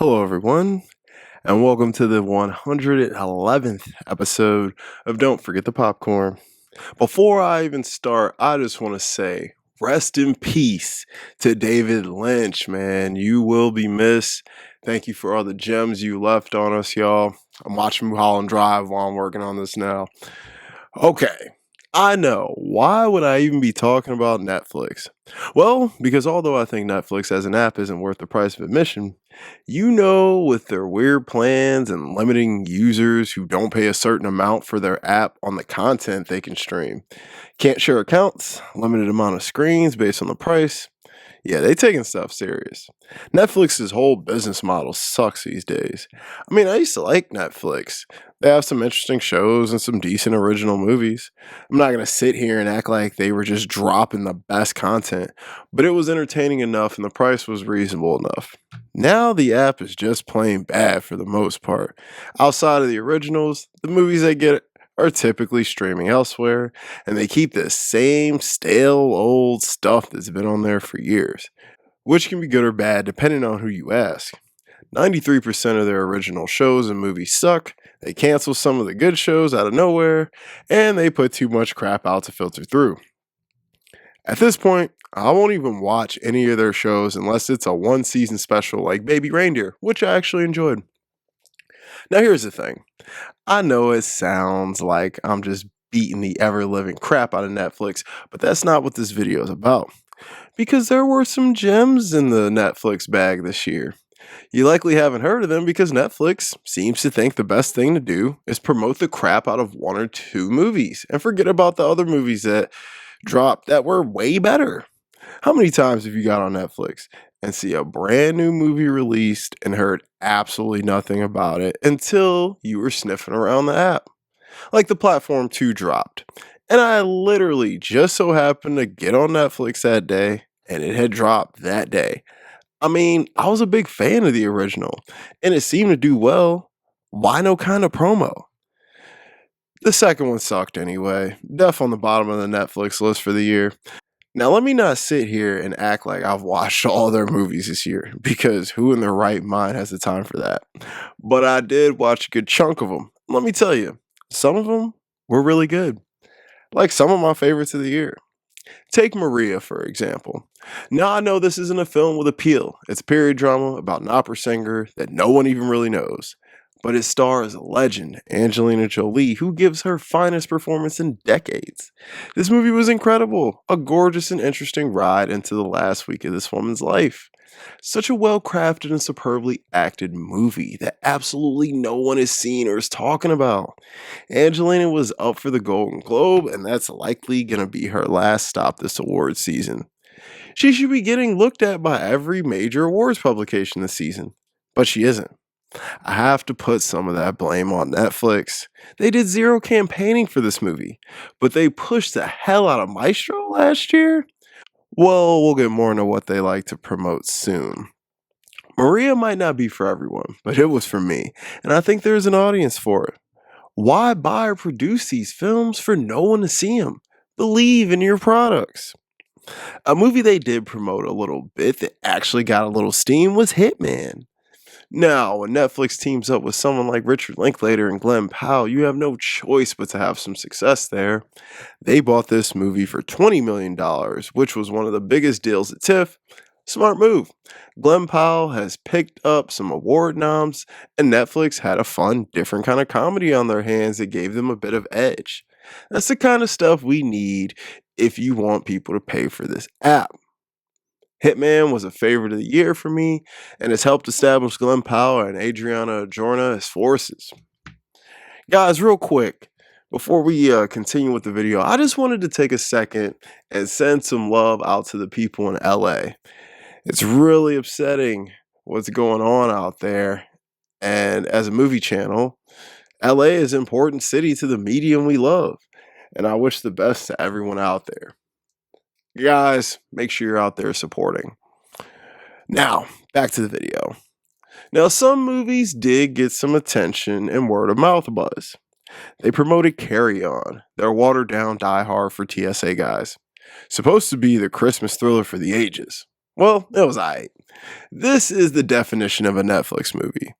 Hello, everyone, and welcome to the 111th episode of Don't Forget the Popcorn. Before I even start, I just want to say rest in peace to David Lynch, man. You will be missed. Thank you for all the gems you left on us, y'all. I'm watching Mulholland Drive while I'm working on this now. Okay, I know. Why would I even be talking about Netflix? Well, because although I think Netflix as an app isn't worth the price of admission, with their weird plans and limiting users who don't pay a certain amount for their app on the content they can stream, can't share accounts, limited amount of screens based on the price. Yeah, they taking stuff serious. Netflix's whole business model sucks these days. I mean, I used to like Netflix. They have some interesting shows and some decent original movies. I'm not gonna sit here and act like they were just dropping the best content, but it was entertaining enough and the price was reasonable enough. Now the app is just plain bad for the most part. Outside of the originals, the movies they get are typically streaming elsewhere, and they keep the same stale old stuff that's been on there for years, which can be good or bad depending on who you ask. 93% of their original shows and movies suck, they cancel some of the good shows out of nowhere, and they put too much crap out to filter through. At this point, I won't even watch any of their shows unless it's a one season special like Baby Reindeer, which I actually enjoyed. Now, here's the thing. I know it sounds like I'm just beating the ever living crap out of Netflix, but that's not what this video is about. Because there were some gems in the Netflix bag this year. You likely haven't heard of them because Netflix seems to think the best thing to do is promote the crap out of one or two movies and forget about the other movies that dropped that were way better. How many times have you got on Netflix and see a brand new movie released and heard absolutely nothing about it until you were sniffing around the app? Like the Platform 2 dropped, and I literally just so happened to get on Netflix that day and it had dropped that day. I mean, I was a big fan of the original and it seemed to do well. Why no kind of promo? The second one sucked anyway. Def on the bottom of the Netflix list for the year. Now, let me not sit here and act like I've watched all their movies this year, because who in their right mind has the time for that? But I did watch a good chunk of them. Let me tell you, some of them were really good. Like some of my favorites of the year. Take Maria, for example. Now, I know this isn't a film with appeal. It's a period drama about an opera singer that no one even really knows. But it stars legend Angelina Jolie, who gives her finest performance in decades. This movie was incredible, a gorgeous and interesting ride into the last week of this woman's life. Such a well crafted and superbly acted movie that absolutely no one has seen or is talking about. Angelina was up for the Golden Globe, and that's likely going to be her last stop this award season. She should be getting looked at by every major awards publication this season, but she isn't. I have to put some of that blame on Netflix. They did zero campaigning for this movie, but they pushed the hell out of Maestro last year. Well, we'll get more into what they like to promote soon. Maria might not be for everyone, but it was for me, and I think there's an audience for it. Why buy or produce these films for no one to see them? Believe in your products. A movie they did promote a little bit that actually got a little steam was Hitman. Now, when Netflix teams up with someone like Richard Linklater and Glenn Powell, you have no choice but to have some success there. They bought this movie for $20 million, which was one of the biggest deals at TIFF. Smart move. Glenn Powell has picked up some award noms, and Netflix had a fun, different kind of comedy on their hands that gave them a bit of edge. That's the kind of stuff we need if you want people to pay for this app. Hitman was a favorite of the year for me and has helped establish Glenn Powell and Adriana Arjona as forces. Guys, real quick, before we continue with the video, I just wanted to take a second and send some love out to the people in LA. It's really upsetting what's going on out there. And as a movie channel, LA is an important city to the medium we love. And I wish the best to everyone out there. Guys, make sure you're out there supporting. Now, back to the video. Now, some movies did get some attention and word of mouth buzz. They promoted Carry On, their watered down Die Hard for TSA guys. Supposed to be the Christmas thriller for the ages. Well, it was aight. This is the definition of a Netflix movie.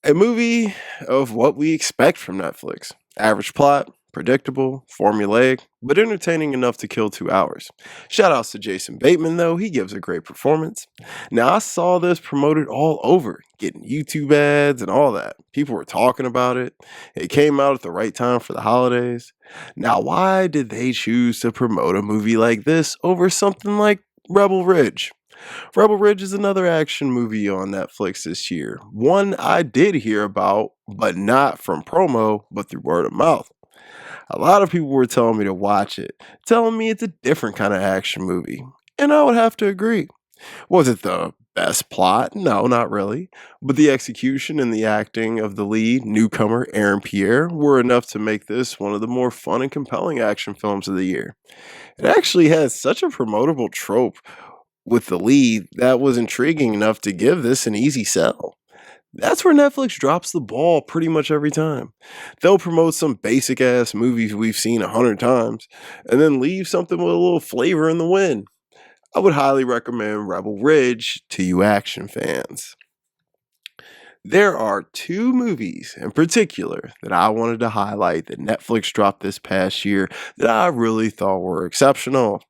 A movie of what we expect from Netflix. Average plot, predictable, formulaic, but entertaining enough to kill 2 hours. Shout outs to Jason Bateman though, he gives a great performance. Now I saw this promoted all over, getting YouTube ads and all that. People were talking about it. It came out at the right time for the holidays. Now why did they choose to promote a movie like this over something like Rebel Ridge? Rebel Ridge is another action movie on Netflix this year. One I did hear about, but not from promo, but through word of mouth. A lot of people were telling me to watch it, telling me it's a different kind of action movie. And I would have to agree. Was it the best plot? No, not really. But the execution and the acting of the lead, newcomer Aaron Pierre, were enough to make this one of the more fun and compelling action films of the year. It actually has such a promotable trope with the lead that was intriguing enough to give this an easy sell. That's where Netflix drops the ball pretty much every time. They'll promote some basic ass movies we've seen 100 times and then leave something with a little flavor in the wind. I would highly recommend Rebel Ridge to you action fans. There are two movies in particular that I wanted to highlight that Netflix dropped this past year that I really thought were exceptional.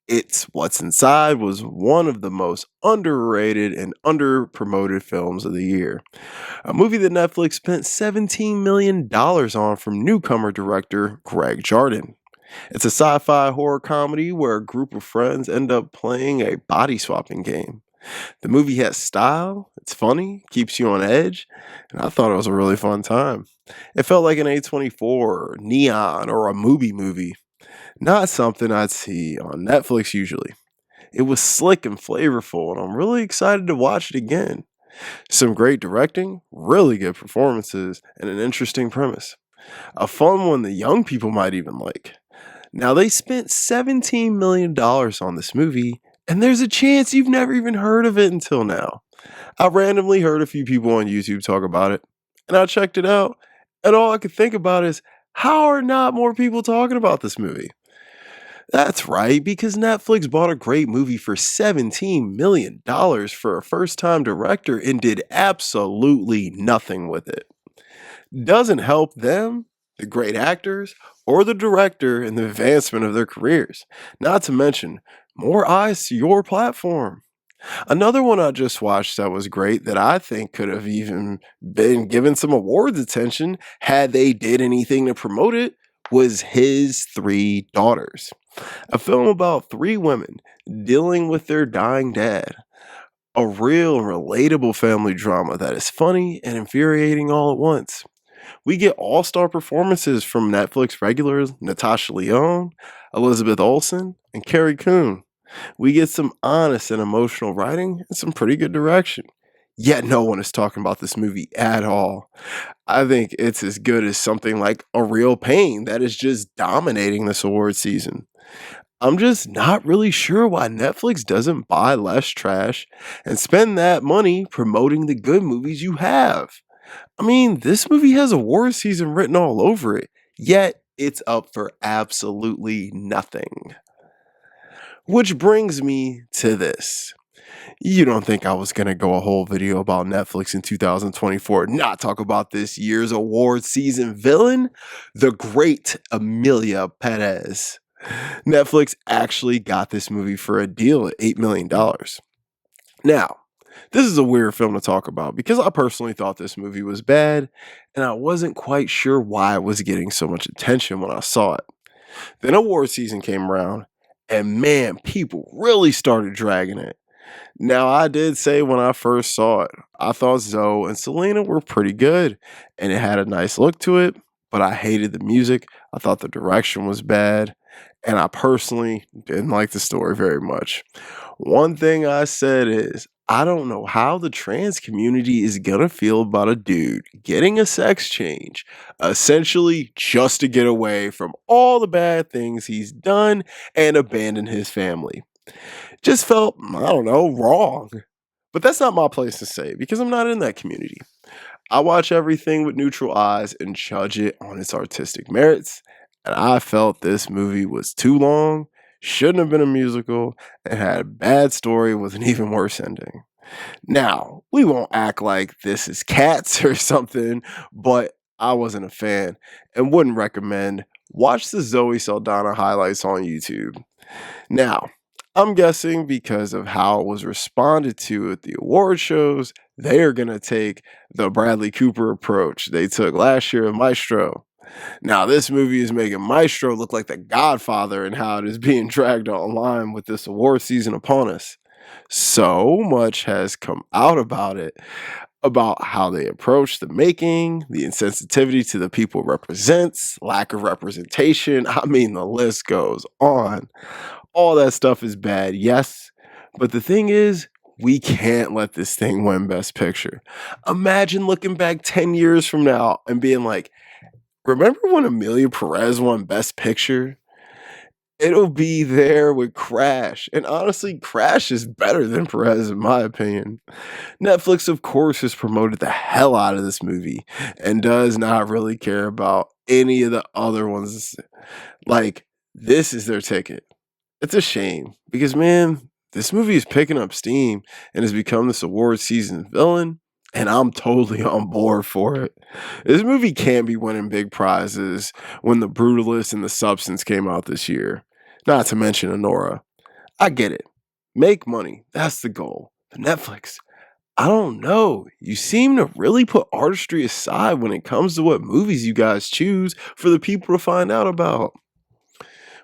It's What's Inside was one of the most underrated and underpromoted films of the year. A movie that Netflix spent $17 million on from newcomer director Greg Jardin. It's a sci fi horror comedy where a group of friends end up playing a body swapping game. The movie has style, it's funny, keeps you on edge, and I thought it was a really fun time. It felt like an A24 or Neon or a movie. Not something I'd see on Netflix usually. It was slick and flavorful, and I'm really excited to watch it again. Some great directing, really good performances, and an interesting premise. A fun one that young people might even like. Now, they spent $17 million on this movie, and there's a chance you've never even heard of it until now. I randomly heard a few people on YouTube talk about it, and I checked it out, and all I could think about is how are not more people talking about this movie? That's right, because Netflix bought a great movie for $17 million for a first time director and did absolutely nothing with it. Doesn't help them, the great actors, or the director in the advancement of their careers. Not to mention, more eyes to your platform. Another one I just watched that was great that I think could have even been given some awards attention had they did anything to promote it was His Three Daughters. A film about three women dealing with their dying dad. A real relatable family drama that is funny and infuriating all at once. We get all-star performances from Netflix regulars Natasha Lyonne, Elizabeth Olsen, and Carrie Coon. We get some honest and emotional writing and some pretty good direction. Yet no one is talking about this movie at all. I think it's as good as something like A Real Pain that is just dominating this award season. I'm just not really sure why Netflix doesn't buy less trash and spend that money promoting the good movies you have. I mean, this movie has award season written all over it, yet it's up for absolutely nothing. Which brings me to this. You don't think I was going to go a whole video about Netflix in 2024, not talk about this year's award season villain? The great Emilia Perez. Netflix actually got this movie for a deal at $8 million. Now, this is a weird film to talk about because I personally thought this movie was bad, and I wasn't quite sure why it was getting so much attention when I saw it. Then award season came around, and man, people really started dragging it. Now, I did say when I first saw it, I thought Zoe and Selena were pretty good, and it had a nice look to it, but I hated the music. I thought the direction was bad, and I personally didn't like the story very much. One thing I said is, I don't know how the trans community is gonna feel about a dude getting a sex change, essentially just to get away from all the bad things he's done and abandon his family. Just felt, I don't know, wrong. But that's not my place to say because I'm not in that community. I watch everything with neutral eyes and judge it on its artistic merits. And I felt this movie was too long, shouldn't have been a musical, and had a bad story with an even worse ending. Now, we won't act like this is Cats or something, but I wasn't a fan and wouldn't recommend. Watch the Zoe Saldana highlights on YouTube. Now, I'm guessing because of how it was responded to at the award shows, they are going to take the Bradley Cooper approach they took last year with Maestro. Now, this movie is making Maestro look like the Godfather in how it is being dragged online with this award season upon us. So much has come out about it, about how they approach the making, the insensitivity to the people it represents, lack of representation. I mean, the list goes on. All that stuff is bad, yes. But the thing is, we can't let this thing win Best Picture. Imagine looking back 10 years from now and being like, remember when Amelia Perez won Best Picture? It'll be there with Crash. And honestly, Crash is better than Perez, in my opinion. Netflix, of course, has promoted the hell out of this movie and does not really care about any of the other ones. Like, this is their ticket. It's a shame because, man, this movie is picking up steam and has become this award season villain, and I'm totally on board for it. This movie can't be winning big prizes when The Brutalist and The Substance came out this year. Not to mention Anora. I get it. Make money. That's the goal. But Netflix, I don't know. You seem to really put artistry aside when it comes to what movies you guys choose for the people to find out about.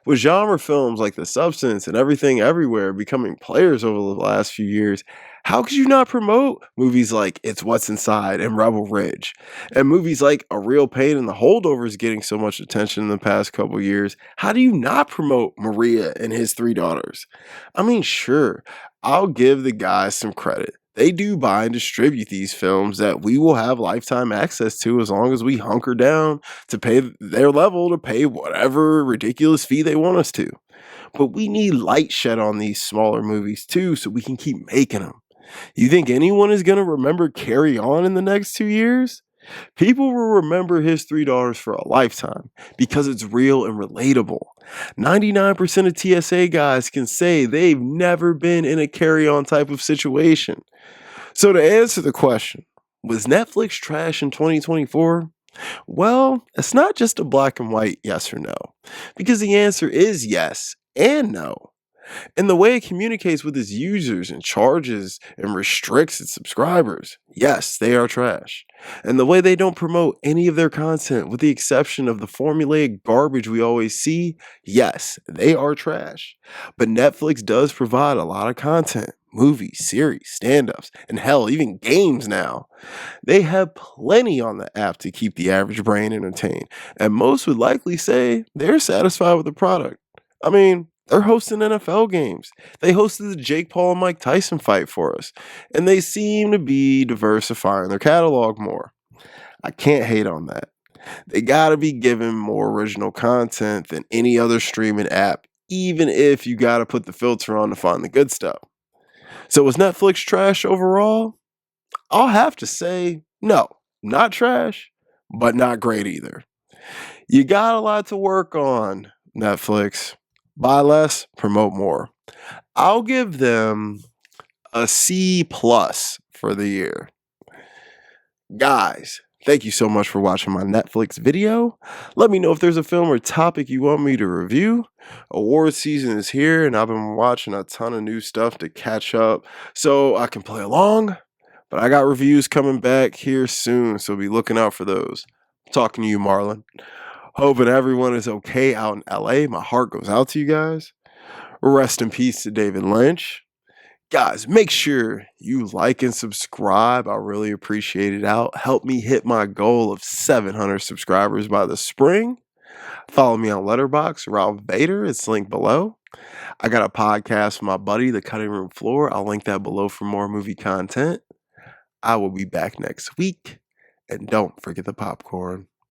With genre films like The Substance and Everything Everywhere becoming players over the last few years, how could you not promote movies like It's What's Inside and Rebel Ridge? And movies like A Real Pain and The Holdovers getting so much attention in the past couple years? How do you not promote Maria and His Three Daughters? I mean, sure, I'll give the guys some credit. They do buy and distribute these films that we will have lifetime access to as long as we hunker down to pay their level to pay whatever ridiculous fee they want us to. But we need light shed on these smaller movies too so we can keep making them. You think anyone is going to remember Carry On in the next 2 years? People will remember His Three Daughters for a lifetime because it's real and relatable. 99% of TSA guys can say they've never been in a Carry On type of situation. So to answer the question, was Netflix trash in 2024? Well, it's not just a black and white yes or no, because the answer is yes and no. And the way it communicates with its users and charges and restricts its subscribers, yes, they are trash. And the way they don't promote any of their content, with the exception of the formulaic garbage we always see, yes, they are trash. But Netflix does provide a lot of content. Movies, series, stand-ups, and hell, even games now. They have plenty on the app to keep the average brain entertained, and most would likely say they're satisfied with the product. I mean, they're hosting NFL games. They hosted the Jake Paul and Mike Tyson fight for us, and they seem to be diversifying their catalog more. I can't hate on that. They gotta be given more original content than any other streaming app, even if you gotta put the filter on to find the good stuff. So was Netflix trash overall? I'll have to say no, not trash, but not great either. You got a lot to work on, Netflix. Buy less, promote more. I'll give them a C plus for the year. Guys, thank you so much for watching my Netflix video. Let me know if there's a film or topic you want me to review. Award season is here, and I've been watching a ton of new stuff to catch up so I can play along. But I got reviews coming back here soon, so be looking out for those. Talking to you, Marlon. Hoping everyone is okay out in LA. My heart goes out to you guys. Rest in peace to David Lynch. Guys, make sure you like and subscribe. I really appreciate it out. Help me hit my goal of 700 subscribers by the spring. Follow me on Letterboxd, Ralph Vader. It's linked below. I got a podcast with my buddy, The Cutting Room Floor. I'll link that below for more movie content. I will be back next week. And don't forget the popcorn.